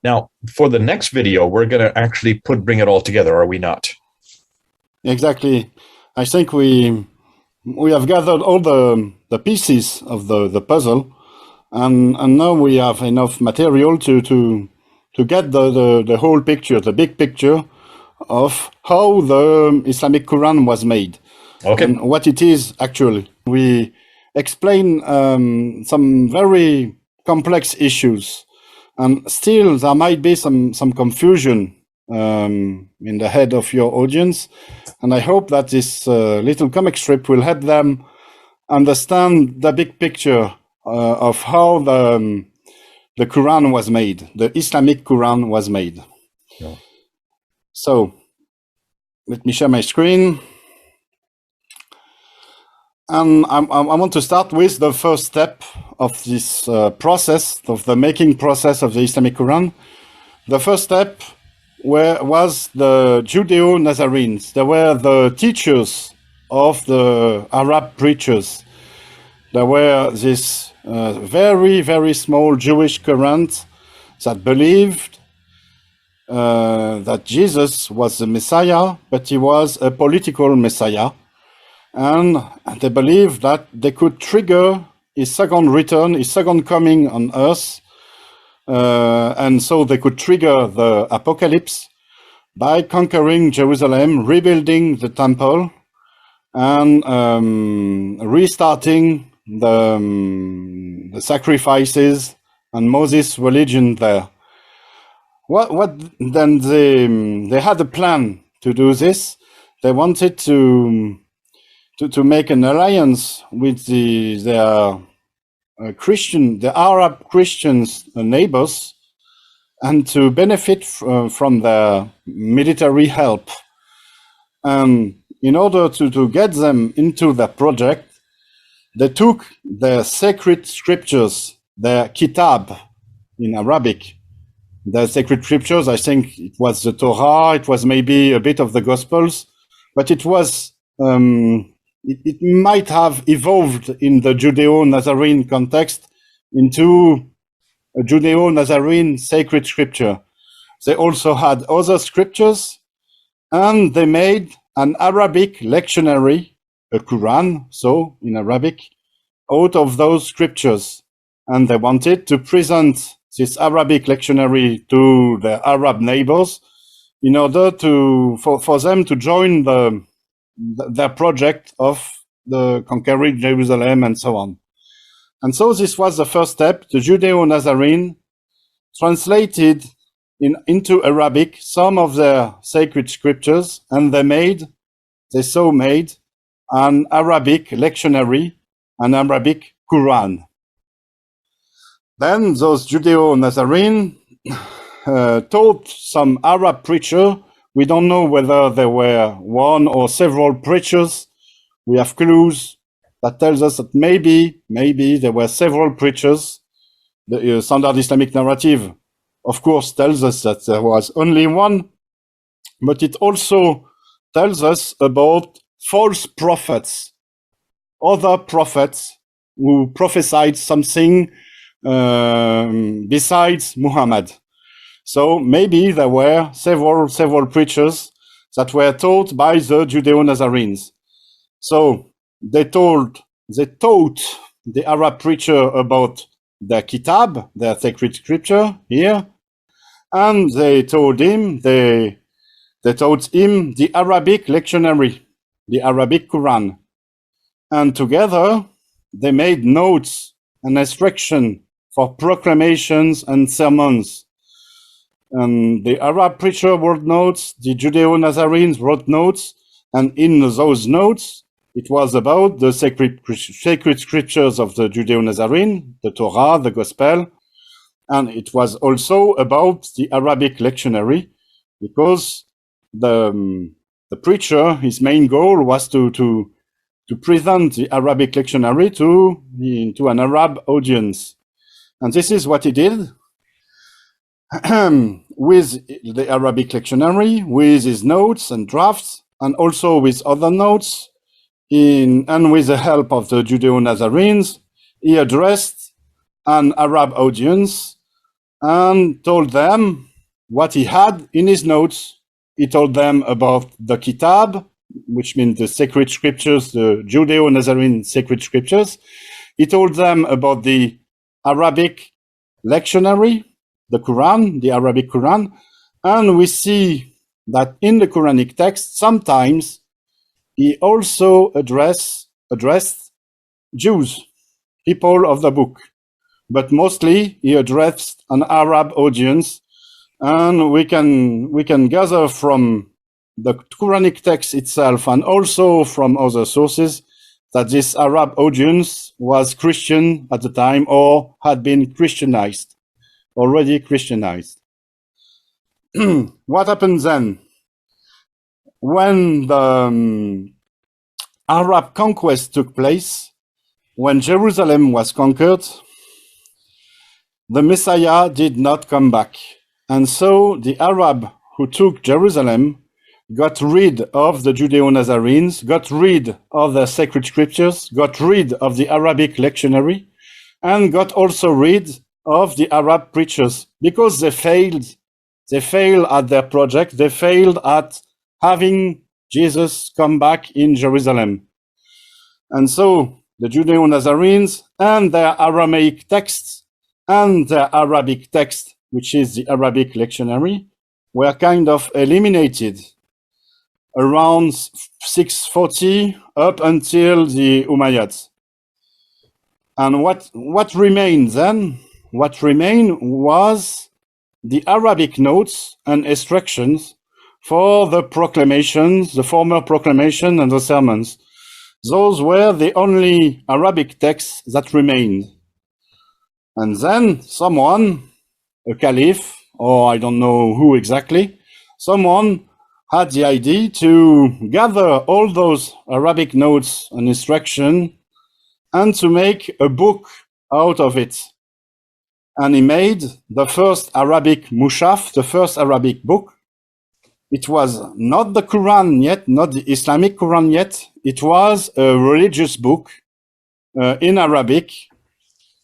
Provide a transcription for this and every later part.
Now, for the next video, we're going to actually bring it all together, are we not? Exactly. I think we have gathered all the pieces of the puzzle, and now we have enough material to get the whole picture, the big picture of how the Islamic Quran was made. Okay. And what it is actually. We explain some very complex issues, and still there might be some confusion in the head of your audience. And I hope that this little comic strip will help them understand the big picture of how the Quran was made, the Islamic Quran was made. Yeah. So let me share my screen. And I want to start with the first step of this process, of the making process of the Islamic Quran. The first step was the Judeo-Nazarenes. They were the teachers of the Arab preachers. There were this very, very small Jewish current that believed that Jesus was the Messiah, but he was a political Messiah. And they believed that they could trigger his second return, his second coming on earth. And so they could trigger the apocalypse by conquering Jerusalem, rebuilding the temple, and restarting the sacrifices and Moses' religion there. What then they had a plan to do this. They wanted to make an alliance with their Arab Christians neighbors, and to benefit from their military help. In order to get them into the project, they took their sacred scriptures, their kitab in Arabic. The sacred scriptures, I think it was the Torah, it was maybe a bit of the Gospels, but it was it might have evolved in the Judeo-Nazarene context into a Judeo-Nazarene sacred scripture. They also had other scriptures, and they made an Arabic lectionary, a Quran, so in Arabic, out of those scriptures. And they wanted to present this Arabic lectionary to their Arab neighbors in order for them to join their project of the conquering Jerusalem and so on. And so this was the first step. The Judeo-Nazarene translated into Arabic some of their sacred scriptures, and they made an Arabic lectionary, an Arabic Quran. Then those Judeo-Nazarene taught some Arab preacher. We don't know whether there were one or several preachers. We have clues that tells us that maybe there were several preachers. The standard Islamic narrative, of course, tells us that there was only one, but it also tells us about false prophets, other prophets who prophesied something besides Muhammad. So maybe there were several preachers that were taught by the Judeo-Nazarenes. So they taught the Arab preacher about their kitab, their sacred scripture here, and they taught him the Arabic lectionary, the Arabic Quran. And together they made notes and instruction for proclamations and sermons. And the Arab preacher wrote notes, the Judeo-Nazarenes wrote notes, and in those notes, it was about the sacred scriptures of the Judeo-Nazarene, the Torah, the Gospel, and it was also about the Arabic lectionary, because the preacher, his main goal was to present the Arabic lectionary to an Arab audience. And this is what he did. With the Arabic lectionary, with his notes and drafts, and also with other notes, and with the help of the Judeo-Nazarenes, he addressed an Arab audience and told them what he had in his notes. He told them about the Kitab, which means the sacred scriptures, the Judeo-Nazarene sacred scriptures. He told them about the Arabic lectionary, the Quran, the Arabic Quran. And we see that in the Quranic text, sometimes he also addressed Jews, people of the book, but mostly he addressed an Arab audience. And we can gather from the Quranic text itself and also from other sources that this Arab audience was Christian at the time or had been Christianized, already Christianized. What happened then? When the Arab conquest took place, when Jerusalem was conquered, the Messiah did not come back. And so the Arab who took Jerusalem got rid of the Judeo-Nazarenes, got rid of the sacred scriptures, got rid of the Arabic lectionary, and got also rid of the Arab preachers because they failed. They failed at their project. They failed at having Jesus come back in Jerusalem. And so the Judeo-Nazarenes and their Aramaic texts and their Arabic text, which is the Arabic lectionary, were kind of eliminated around 640 up until the Umayyads. And what remained then? What remained was the Arabic notes and instructions for the proclamations, the former proclamation and the sermons. Those were the only Arabic texts that remained. And then someone, a caliph, or I don't know who exactly, someone had the idea to gather all those Arabic notes and instruction and to make a book out of it. And he made the first Arabic mushaf, the first Arabic book. It was not the Quran yet, not the Islamic Quran yet. It was a religious book in Arabic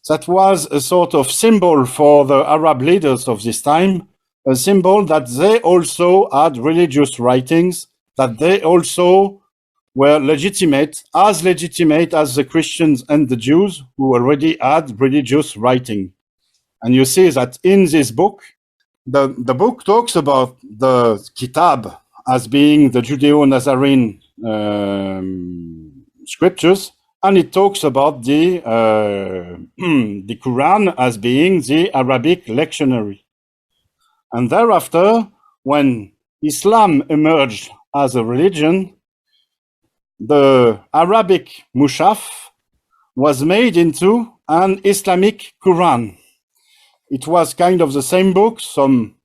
that was a sort of symbol for the Arab leaders of this time, a symbol that they also had religious writings, that they also were legitimate as the Christians and the Jews who already had religious writing. And you see that in this book, the book talks about the Kitab as being the Judeo-Nazarene scriptures, and it talks about the Quran as being the Arabic lectionary. And thereafter, when Islam emerged as a religion, the Arabic mushaf was made into an Islamic Quran. It was kind of the same book. Some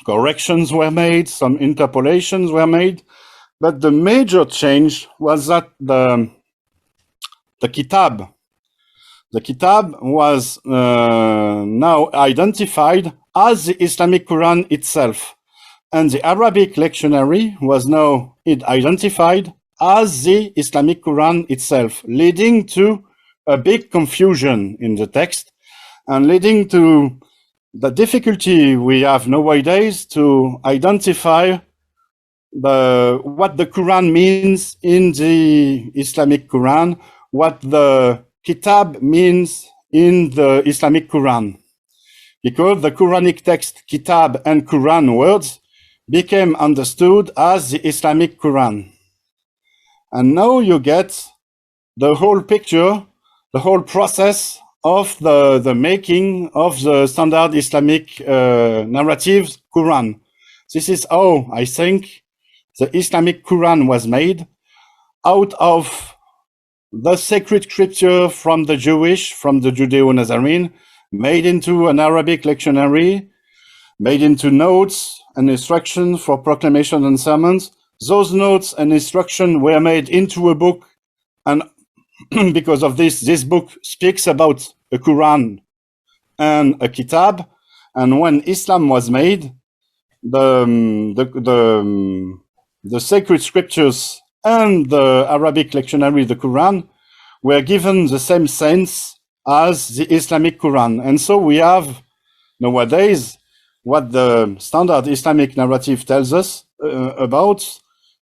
corrections were made, some interpolations were made, but the major change was that the Kitab was now identified as the Islamic Quran itself, and the Arabic lectionary was now identified as the Islamic Quran itself, leading to a big confusion in the text and leading to the difficulty we have nowadays to identify what the Quran means in the Islamic Quran, what the Kitab means in the Islamic Quran. Because the Quranic text, Kitab and Quran words, became understood as the Islamic Quran. And now you get the whole picture, the whole process of the making of the standard Islamic narrative Quran. This is how I think the Islamic Quran was made, out of the sacred scripture from the Judeo-Nazarene, made into an Arabic lectionary, made into notes and instructions for proclamation and sermons. Those notes and instructions were made into a book, and because of this book speaks about a Quran and a Kitab. And when Islam was made, the sacred scriptures and the Arabic lectionary, the Quran, were given the same sense as the Islamic Quran. And so we have nowadays, what the standard Islamic narrative tells us about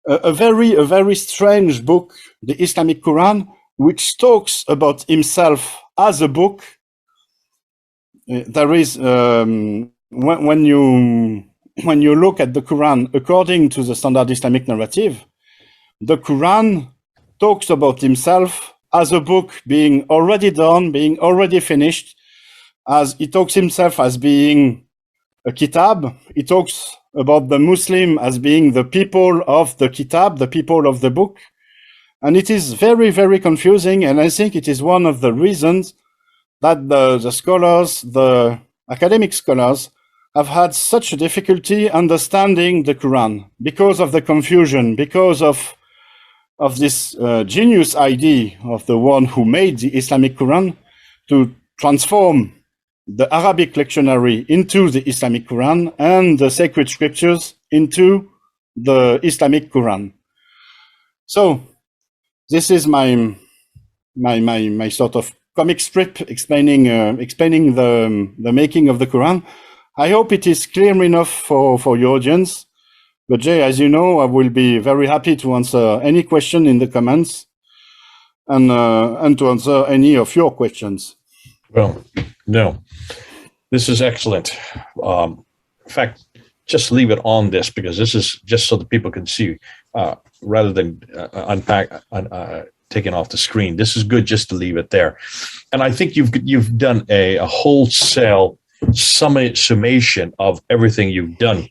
a very strange book, the Islamic Quran, which talks about himself as a book. There is when you look at the Quran according to the standard Islamic narrative, the Quran talks about himself as a book being already done, being already finished, as he talks himself as being a kitab. He talks about the Muslim as being the people of the kitab, the people of the book. And it is very confusing. And I think it is one of the reasons that the scholars, the academic scholars, have had such a difficulty understanding the Quran because of the confusion, because of this genius idea of the one who made the Islamic Quran to transform the Arabic lectionary into the Islamic Quran and the sacred scriptures into the Islamic Quran. So this is my sort of comic strip explaining the making of the Quran. I hope it is clear enough for your audience. But Jay, as you know, I will be very happy to answer any question in the comments and to answer any of your questions. Well, no, this is excellent. In fact, just leave it on this because this is just so that people can see rather than taking off the screen. This is good just to leave it there. And I think you've done a wholesale summation of everything you've done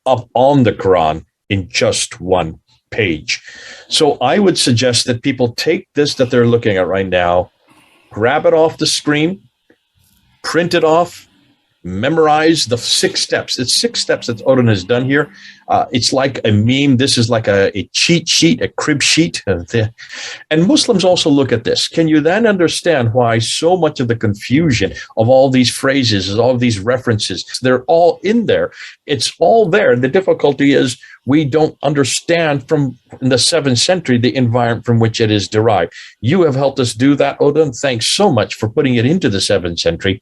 up on the Quran in just one page. So I would suggest that people take this that they're looking at right now, grab it off the screen, print it off, memorize the 6 steps. It's 6 steps that Odon has done here. It's like a meme. This is like a cheat sheet, a crib sheet. And Muslims also look at this. Can you then understand why so much of the confusion of all these phrases, all of these references, they're all in there. It's all there. The difficulty is we don't understand from the 7th century the environment from which it is derived. You have helped us do that, Odon. Thanks so much for putting it into the 7th century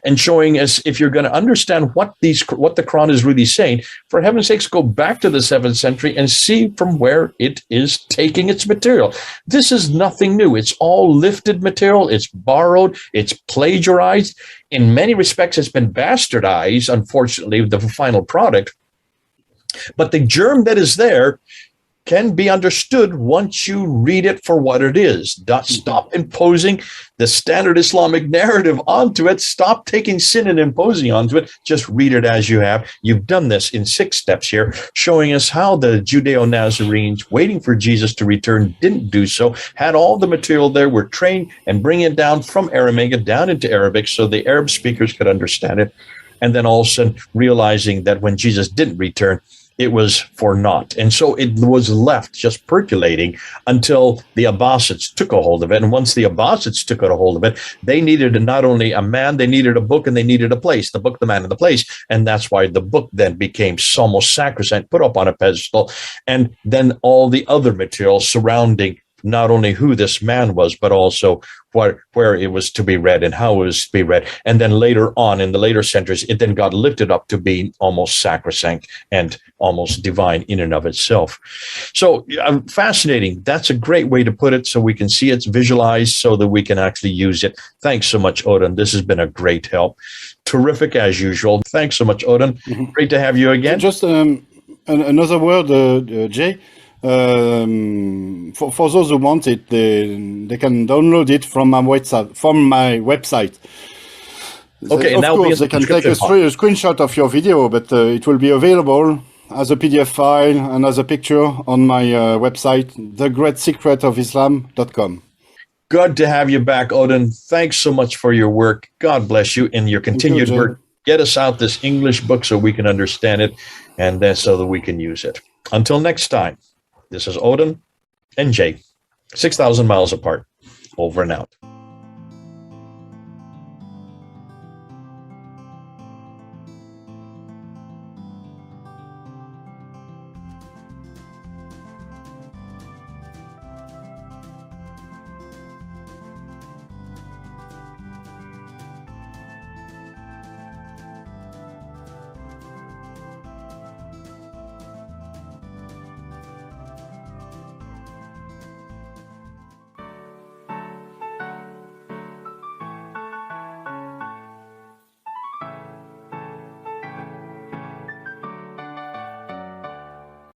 and showing us if you're going to understand what the Quran is really saying, for heaven's sakes, go back to the 7th century and see from where it is taking its material. This is nothing new. It's all lifted material. It's borrowed. It's plagiarized. In many respects, it's been bastardized, unfortunately, the final product. But the germ that is there can be understood once you read it for what it is. Stop imposing the standard Islamic narrative onto it. Stop taking sin and imposing onto it. Just read it as you have. You've done this in 6 steps here, showing us how the Judeo-Nazarenes, waiting for Jesus to return, didn't do so, had all the material there, were trained and bringing it down from Aramaic down into Arabic so the Arab speakers could understand it. And then also realizing that when Jesus didn't return, it was for naught. And so it was left just percolating until the Abbasids took a hold of it. And once the Abbasids took a hold of it, they needed not only a man, they needed a book, and they needed a place, the book, the man, and the place. And that's why the book then became almost sacrosanct, put up on a pedestal. And then all the other material surrounding not only who this man was, but also where it was to be read and how it was to be read. And then later on, in the later centuries, it then got lifted up to be almost sacrosanct and almost divine in and of itself. So fascinating. That's a great way to put it, so we can see it's visualized so that we can actually use it. Thanks so much, Odon. This has been a great help. Terrific as usual. Thanks so much, Odon. Mm-hmm. Great to have you again. Just another word, Jay. For those who want it, they can download it from my website. Okay, of course, they can take a screenshot of your video, but it will be available as a PDF file and as a picture on my website, thegreatsecretofislam.com. Good to have you back, Odon. Thanks so much for your work. God bless you and your continued work. Get us out this English book so we can understand it and so that we can use it. Until next time. This is Odon and Jay, 6,000 miles apart. Over and out.